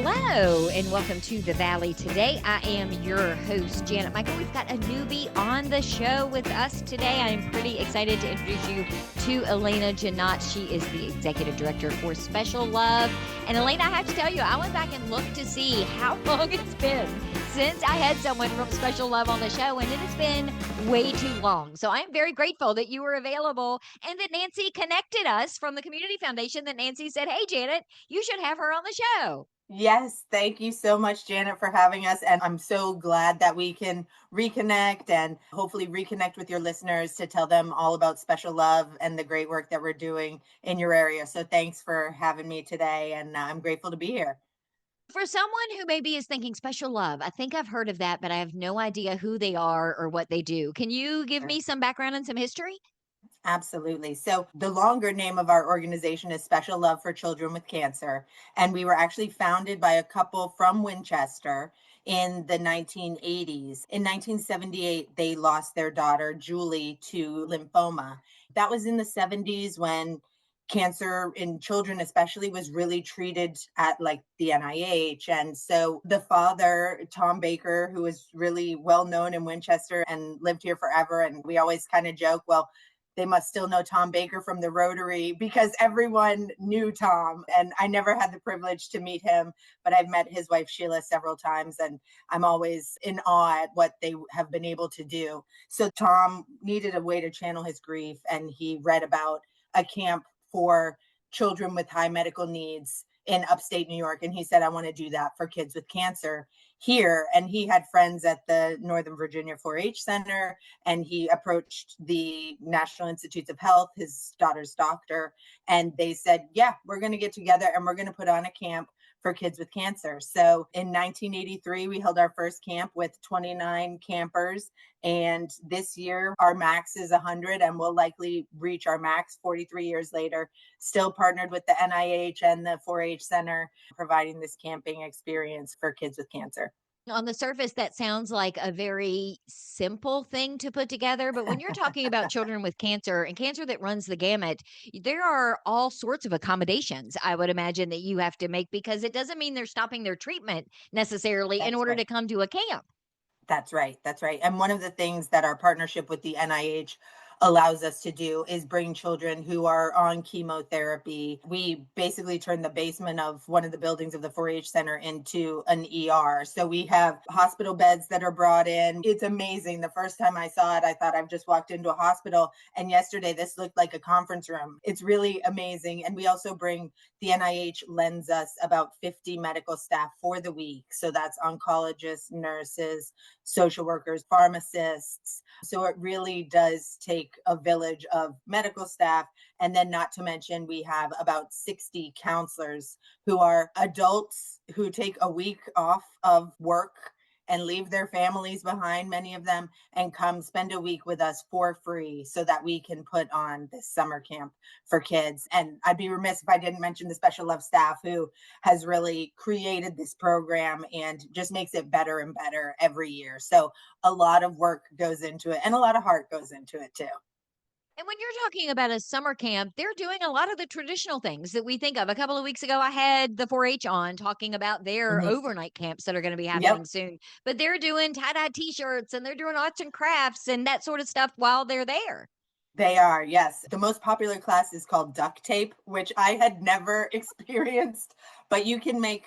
Hello and welcome to the Valley. Today I am your host, Janet Michael. We've got a newbie on the show with us today. I am pretty excited to introduce you to Elena Janot. She is the Executive Director for Special Love. And Elena, I have to tell you, I went back and looked to see how long it's been since I had someone from Special Love on the show, and it has been way too long. So I am very grateful that you were available and that Nancy connected us from the Community Foundation, that Nancy said, hey, Janet, you should have her on the show. Yes, thank you so much, Janet, for having us. And I'm so glad that we can reconnect and hopefully reconnect with your listeners to tell them all about Special Love and the great work that we're doing in your area. So thanks for having me today. And I'm grateful to be here. For someone who maybe is thinking Special Love, I think I've heard of that, but I have no idea who they are or what they do. Can you give Sure. me some background and some history? Absolutely. So the longer name of our organization is Special Love for Children with Cancer. And we were actually founded by a couple from Winchester in the 1980s. In 1978, they lost their daughter, Julie, to lymphoma. That was in the 70s when cancer in children especially was really treated at like the NIH. And so the father, Tom Baker, who was really well known in Winchester and lived here forever, and we always kind of joke, well, they must still know Tom Baker from the Rotary because everyone knew Tom. And I never had the privilege to meet him, but I've met his wife, Sheila, several times. And I'm always in awe at what they have been able to do. So Tom needed a way to channel his grief. And he read about a camp for children with high medical needs in upstate New York. And he said, I want to do that for kids with cancer here. And he had friends at the Northern Virginia 4-H Center, and he approached the National Institutes of Health, his daughter's doctor, and they said, yeah, we're going to get together and we're going to put on a camp for kids with cancer. So in 1983, we held our first camp with 29 campers. And this year, our max is 100, and we'll likely reach our max 43 years later, still partnered with the NIH and the 4-H Center, providing this camping experience for kids with cancer. On the surface, that sounds like a very simple thing to put together. But when you're talking about children with cancer and cancer that runs the gamut, there are all sorts of accommodations, I would imagine, that you have to make, because it doesn't mean they're stopping their treatment necessarily in That's order right. to come to a camp. That's right. That's right. And one of the things that our partnership with the NIH allows us to do is bring children who are on chemotherapy. We basically turn the basement of one of the buildings of the 4-H Center into an ER. So we have hospital beds that are brought in. It's amazing. The first time I saw it, I thought I've just walked into a hospital. And yesterday, this looked like a conference room. It's really amazing. And we also bring the NIH lends us about 50 medical staff for the week. So that's oncologists, nurses, social workers, pharmacists. So it really does take a village of medical staff. And then, not to mention, we have about 60 counselors who are adults who take a week off of work and leave their families behind, many of them, and come spend a week with us for free so that we can put on this summer camp for kids. And I'd be remiss if I didn't mention the Special Love staff who has really created this program and just makes it better and better every year. So a lot of work goes into it and a lot of heart goes into it too. And when you're talking about a summer camp, they're doing a lot of the traditional things that we think of. A couple of weeks ago, I had the 4 H on talking about their Mhm. overnight camps that are going to be happening Yep. soon. But they're doing tie dye t shirts and they're doing arts and crafts and that sort of stuff while they're there. They are, yes. The most popular class is called duct tape, which I had never experienced, but you can make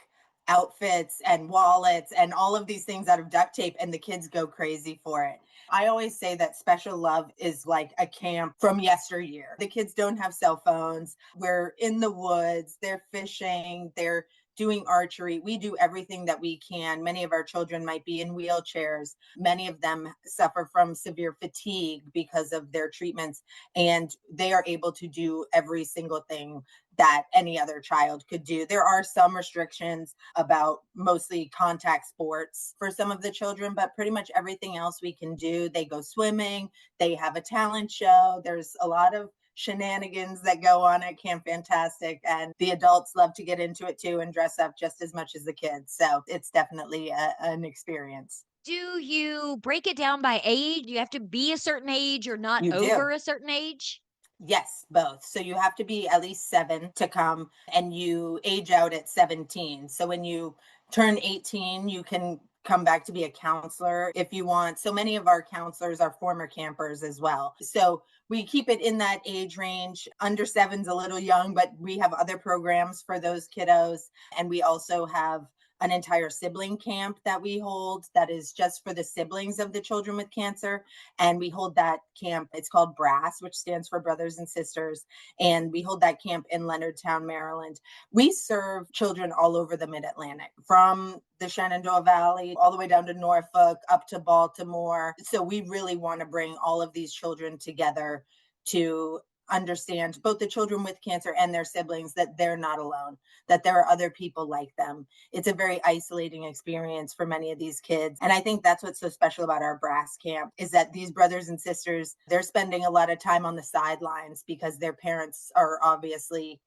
outfits and wallets and all of these things out of duct tape, and the kids go crazy for it. I always say that Special Love is like a camp from yesteryear. The kids don't have cell phones. We're in the woods, they're fishing, they're doing archery. We do everything that we can. Many of our children might be in wheelchairs. Many of them suffer from severe fatigue because of their treatments, and they are able to do every single thing that any other child could do. There are some restrictions about mostly contact sports for some of the children, but pretty much everything else we can do. They go swimming, they have a talent show. There's a lot of shenanigans that go on at Camp Fantastic, and the adults love to get into it too and dress up just as much as the kids. So it's definitely an experience. Do you break it down by age? Do you have to be a certain age or not You do. over a certain age? Yes, both. So you have to be at least 7 to come, and you age out at 17. So when you turn 18, you can come back to be a counselor if you want. So many of our counselors are former campers as well. So we keep it in that age range. Under 7's a little young, but we have other programs for those kiddos. And we also have an entire sibling camp that we hold that is just for the siblings of the children with cancer. And we hold that camp. It's called BRASS, which stands for Brothers and Sisters. And we hold that camp in Leonardtown, Maryland. We serve children all over the Mid Atlantic, from the Shenandoah Valley all the way down to Norfolk, up to Baltimore. So we really want to bring all of these children together to understand, both the children with cancer and their siblings, that they're not alone, that there are other people like them. It's a very isolating experience for many of these kids. And I think that's what's so special about our brass camp, is that these brothers and sisters, they're spending a lot of time on the sidelines because their parents are obviously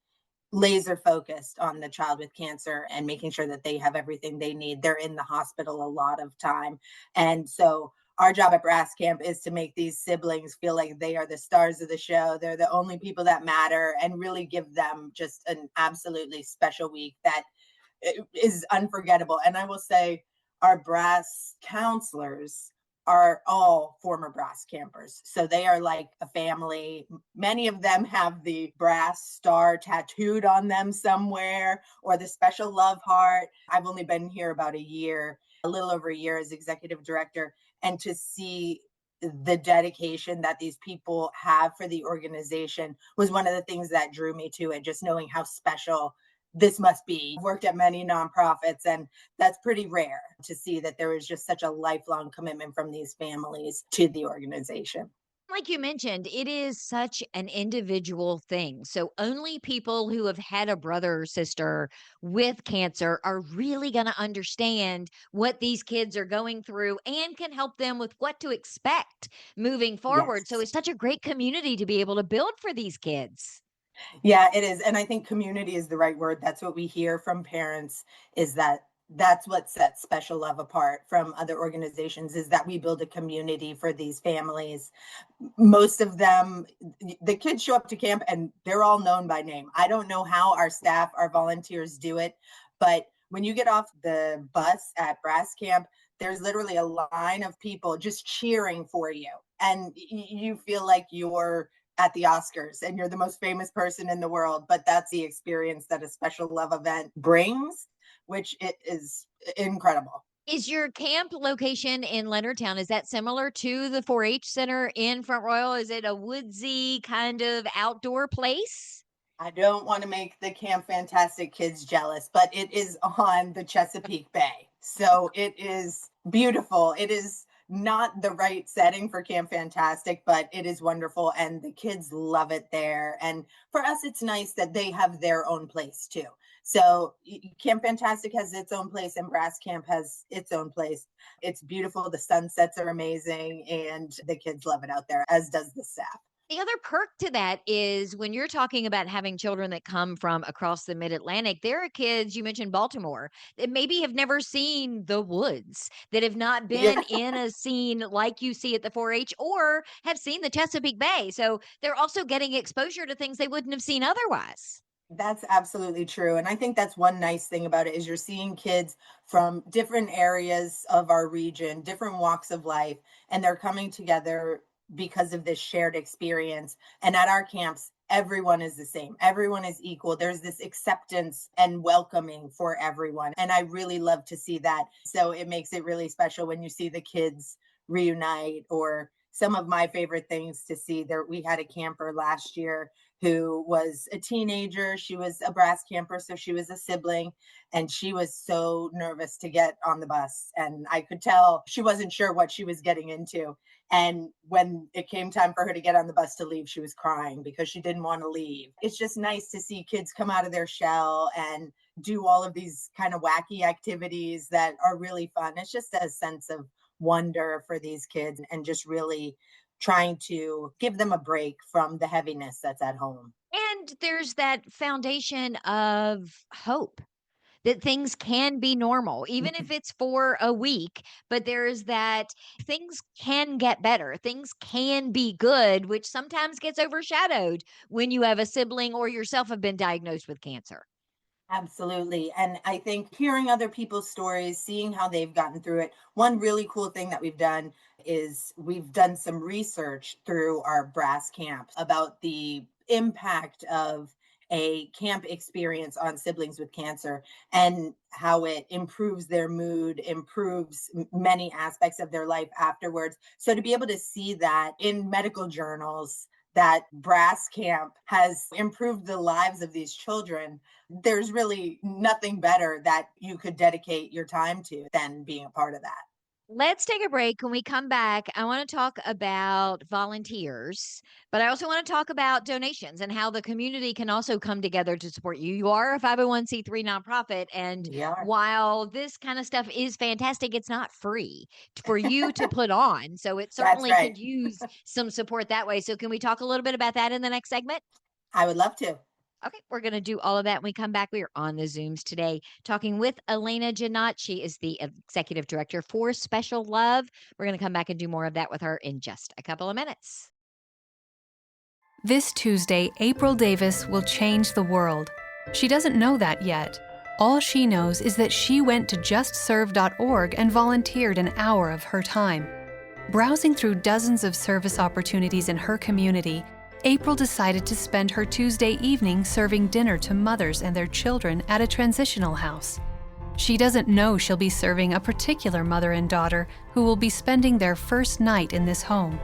laser focused on the child with cancer and making sure that they have everything they need. They're in the hospital a lot of time. And so our job at Brass Camp is to make these siblings feel like they are the stars of the show. They're the only people that matter, and really give them just an absolutely special week that is unforgettable. And I will say, our brass counselors are all former brass campers. So they are like a family. Many of them have the brass star tattooed on them somewhere, or the special love heart. I've only been here about a year, a little over a year as executive director. And to see the dedication that these people have for the organization was one of the things that drew me to it, just knowing how special this must be. I've worked at many nonprofits, and that's pretty rare to see that there is just such a lifelong commitment from these families to the organization. Like you mentioned, it is such an individual thing. So only people who have had a brother or sister with cancer are really going to understand what these kids are going through and can help them with what to expect moving forward. So Yes. it's such a great community to be able to build for these kids. Yeah, it is. And I think community is the right word. That's what we hear from parents, is that that's what sets Special Love apart from other organizations, is that we build a community for these families. Most of them, the kids show up to camp and they're all known by name. I don't know how our staff, our volunteers do it, but when you get off the bus at Brass Camp, there's literally a line of people just cheering for you. And you feel like you're at the Oscars and you're the most famous person in the world. But that's the experience that a Special Love event brings, which it is incredible. Is your camp location in Leonardtown, is that similar to the 4-H center in Front Royal? Is it a woodsy kind of outdoor place? I don't want to make the Camp Fantastic kids jealous, but it is on the Chesapeake Bay. So it is beautiful. It is not the right setting for Camp Fantastic, but it is wonderful. And the kids love it there. And for us, it's nice that they have their own place too. So Camp Fantastic has its own place, and Brass Camp has its own place. It's beautiful. The sunsets are amazing, and the kids love it out there, as does the staff. The other perk to that is when you're talking about having children that come from across the mid Atlantic, there are kids, you mentioned Baltimore, that maybe have never seen the woods, that have not Yeah. been in a scene like you see at the 4-H or have seen the Chesapeake Bay. So they're also getting exposure to things they wouldn't have seen otherwise. That's absolutely true. And I think that's one nice thing about it, is you're seeing kids from different areas of our region, different walks of life, and they're coming together because of this shared experience. And at our camps, everyone is the same. Everyone is equal. There's this acceptance and welcoming for everyone. And I really love to see that. So it makes it really special when you see the kids reunite. Or some of my favorite things to see there, we had a camper last year who was a teenager. She was a brass camper, so she was a sibling, and she was so nervous to get on the bus. And I could tell she wasn't sure what she was getting into. And when it came time for her to get on the bus to leave, she was crying because she didn't want to leave. It's just nice to see kids come out of their shell and do all of these kind of wacky activities that are really fun. It's just a sense of wonder for these kids, and just really trying to give them a break from the heaviness that's at home. And there's that foundation of hope that things can be normal, even if it's for a week. But there's that things can get better, things can be good, which sometimes gets overshadowed when you have a sibling or yourself have been diagnosed with cancer. Absolutely. And I think hearing other people's stories, seeing how they've gotten through it, one really cool thing that we've done is we've done some research through our brass camp about the impact of a camp experience on siblings with cancer and how it improves their mood, improves many aspects of their life afterwards. So to be able to see that in medical journals, that brass camp has improved the lives of these children, there's really nothing better that you could dedicate your time to than being a part of that. Let's take a break. When we come back, I want to talk about volunteers, but I also want to talk about donations and how the community can also come together to support you. You are a 501c3 nonprofit. And We are. while this kind of stuff is fantastic, it's not free for you to put on. So it That's certainly right. could use some support that way. So, can we talk a little bit about that in the next segment? I would love to. Okay, we're going to do all of that when we come back. We are on the Zooms today talking with Elena Janot. She is the executive director for Special Love. We're going to come back and do more of that with her in just a couple of minutes. This Tuesday, April Davis will change the world. She doesn't know that yet. All she knows is that she went to justserve.org and volunteered an hour of her time. Browsing through dozens of service opportunities in her community, April decided to spend her Tuesday evening serving dinner to mothers and their children at a transitional house. She doesn't know she'll be serving a particular mother and daughter who will be spending their first night in this home.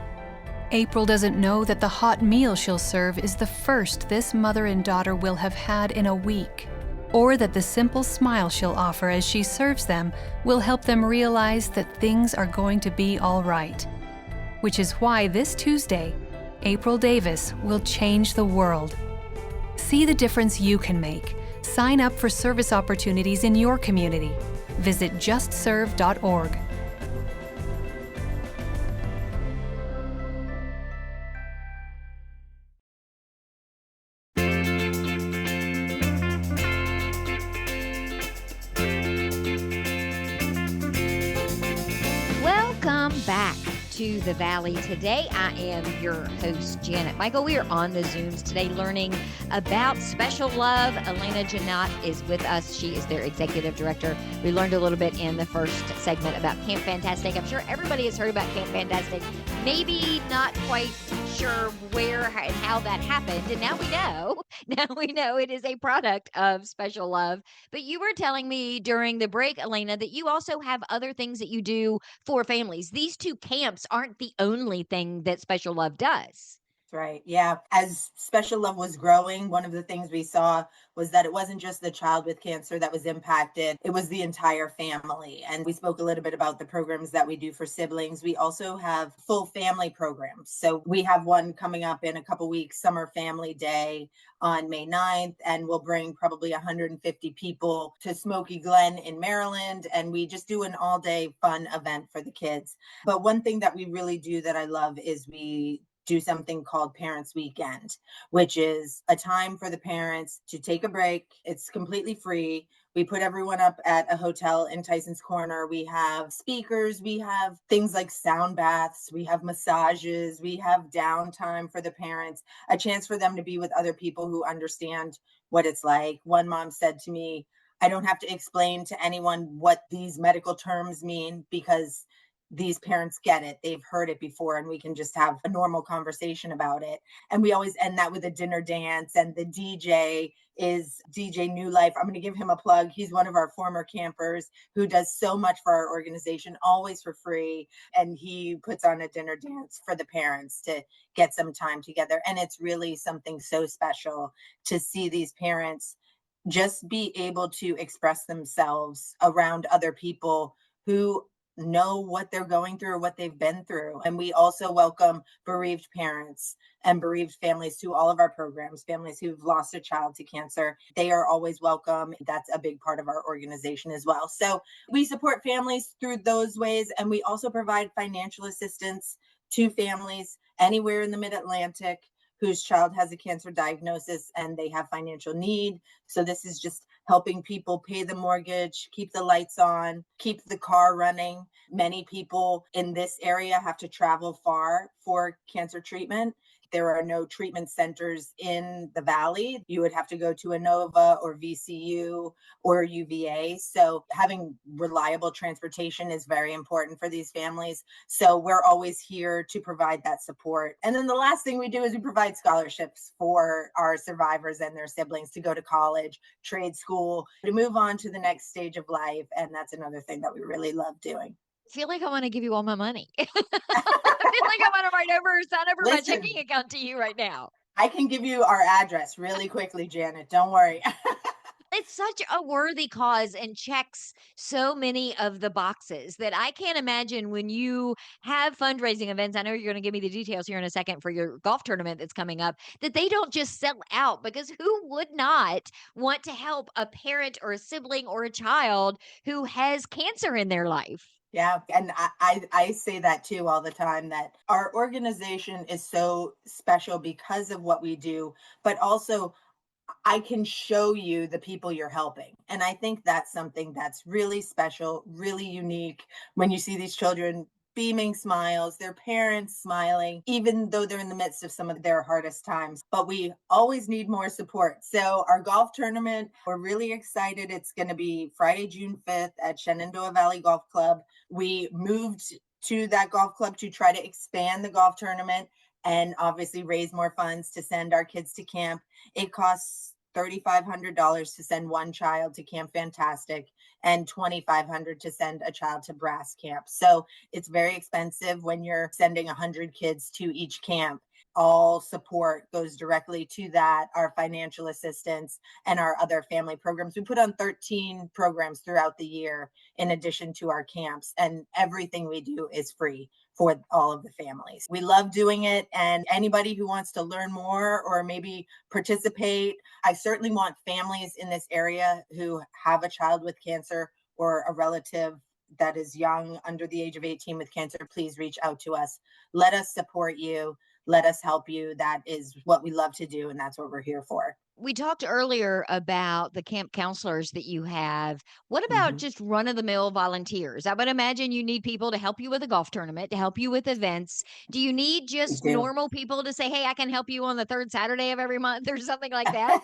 April doesn't know that the hot meal she'll serve is the first this mother and daughter will have had in a week, or that the simple smile she'll offer as she serves them will help them realize that things are going to be all right. Which is why this Tuesday, April Davis will change the world. See the difference you can make. Sign up for service opportunities in your community. Visit justserve.org. Welcome back to the Valley today. I am your host, Janet Michael. We are on the Zooms today learning about Special Love. Elena Janot is with us. She is their executive director. We learned a little bit in the first segment about Camp Fantastic. I'm sure everybody has heard about Camp Fantastic, maybe not quite sure where and how that happened. And now we know. Now we know it is a product of Special Love. But you were telling me during the break, Elena, that you also have other things that you do for families. These two camps aren't the only thing that Special Love does. Right. Yeah. As Special Love was growing, one of the things we saw was that it wasn't just the child with cancer that was impacted, it was the entire family. And we spoke a little bit about the programs that we do for siblings. We also have full family programs. So we have one coming up in a couple weeks, Summer Family Day on May 9th, and we'll bring probably 150 people to Smoky Glen in Maryland. And we just do an all day fun event for the kids. But one thing that we really do that I love is we do something called Parents Weekend, which is a time for the parents to take a break. It's completely free. We put everyone up at a hotel in Tyson's Corner. We have speakers. We have things like sound baths. We have massages. We have downtime for the parents, a chance for them to be with other people who understand what it's like. One mom said to me, I don't have to explain to anyone what these medical terms mean because these parents get it. They've heard it before, and we can just have a normal conversation about it. And we always end that with a dinner dance. And the DJ is DJ New Life. I'm going to give him a plug. He's one of our former campers who does so much for our organization, always for free. And he puts on a dinner dance for the parents to get some time together. And it's really something so special to see these parents just be able to express themselves around other people who know what they're going through or what they've been through. And we also welcome bereaved parents and bereaved families to all of our programs, families who've lost a child to cancer. They are always welcome. That's a big part of our organization as well. So we support families through those ways. And we also provide financial assistance to families anywhere in the Mid-Atlantic whose child has a cancer diagnosis and they have financial need. So this is just helping people pay the mortgage, keep the lights on, keep the car running. Many people in this area have to travel far for cancer treatment. There are no treatment centers in the Valley. You would have to go to Inova or VCU or UVA. So having reliable transportation is very important for these families. So we're always here to provide that support. And then the last thing we do is we provide scholarships for our survivors and their siblings to go to college, trade school, to move on to the next stage of life. And that's another thing that we really love doing. I feel like I want to give you all my money. I feel like I want to sign over my Listen, checking account to you right now. I can give you our address really quickly, Janet. Don't worry. It's such a worthy cause and checks so many of the boxes that I can't imagine when you have fundraising events. I know you're going to give me the details here in a second for your golf tournament that's coming up, that they don't just sell out, because who would not want to help a parent or a sibling or a child who has cancer in their life? Yeah, and I say that too all the time, that our organization is so special because of what we do, but also I can show you the people you're helping. And I think that's something that's really special, really unique when you see these children beaming smiles, their parents smiling, even though they're in the midst of some of their hardest times. But we always need more support. So our golf tournament, we're really excited. It's going to be Friday, June 5th at Shenandoah Valley Golf Club. We moved to that golf club to try to expand the golf tournament and obviously raise more funds to send our kids to camp. It costs $3,500 to send one child to Camp Fantastic and $2,500 to send a child to Brass Camp. So it's very expensive when you're sending 100 kids to each camp. All support goes directly to that, our financial assistance and our other family programs. We put on 13 programs throughout the year in addition to our camps, and everything we do is free for all of the families. We love doing it, and anybody who wants to learn more or maybe participate, I certainly want families in this area who have a child with cancer or a relative that is young, under the age of 18 with cancer. Please reach out to us. Let us support you. Let us help you. That is what we love to do, and that's what we're here for. We talked earlier about the camp counselors that you have. What about Mhm. just run of the mill volunteers? I would imagine you need people to help you with a golf tournament, to help you with events. Do you need We just do. normal people to say, hey, I can help you on the third Saturday of every month or something like that?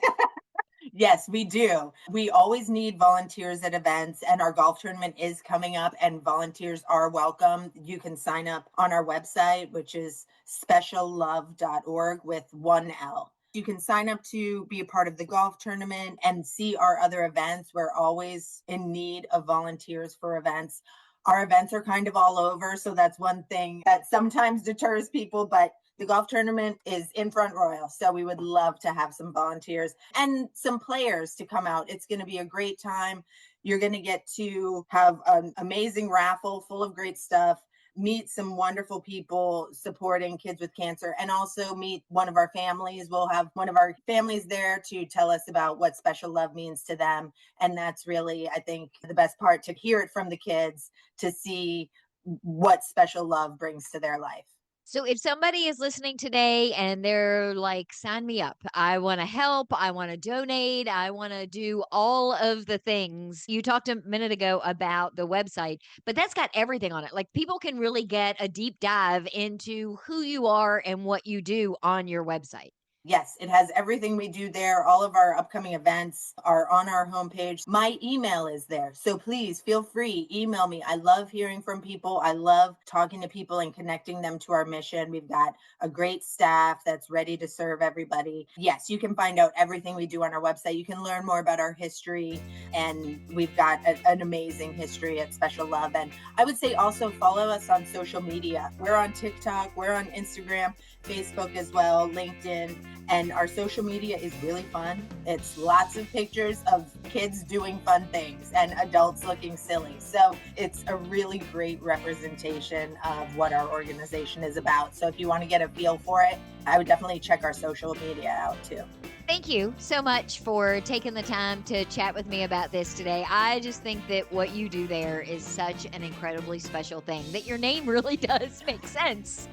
Yes, we do. We always need volunteers at events, and our golf tournament is coming up, and volunteers are welcome. You can sign up on our website, which is speciallove.org with one L. You can sign up to be a part of the golf tournament and see our other events. We're always in need of volunteers for events. Our events are kind of all over, so that's one thing that sometimes deters people, but the golf tournament is in Front Royal, so we would love to have some volunteers and some players to come out. It's going to be a great time. You're going to get to have an amazing raffle full of great stuff, meet some wonderful people supporting kids with cancer, and also meet one of our families. We'll have one of our families there to tell us about what special love means to them. And that's really, I think, the best part, to hear it from the kids, to see what special love brings to their life. So if somebody is listening today and they're like, sign me up, I want to help, I want to donate, I want to do all of the things. You talked a minute ago about the website, but that's got everything on it. Like, people can really get a deep dive into who you are and what you do on your website. Yes, it has everything we do there. All of our upcoming events are on our homepage. My email is there. So please feel free, email me. I love hearing from people. I love talking to people and connecting them to our mission. We've got a great staff that's ready to serve everybody. Yes, you can find out everything we do on our website. You can learn more about our history, and we've got an amazing history at Special Love. And I would say also follow us on social media. We're on TikTok, we're on Instagram, Facebook as well, LinkedIn, and our social media is really fun. It's lots of pictures of kids doing fun things and adults looking silly. So it's a really great representation of what our organization is about. So if you want to get a feel for it, I would definitely check our social media out too. Thank you so much for taking the time to chat with me about this today. I just think that what you do there is such an incredibly special thing, that your name really does make sense.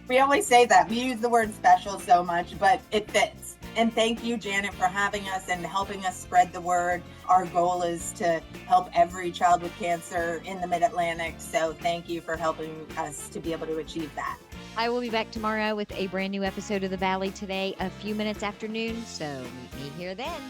We always say that. We use the word special so much, but it fits. And thank you, Janet, for having us and helping us spread the word. Our goal is to help every child with cancer in the Mid-Atlantic. So thank you for helping us to be able to achieve that. I will be back tomorrow with a brand new episode of The Valley Today, a few minutes after noon. So meet me here then.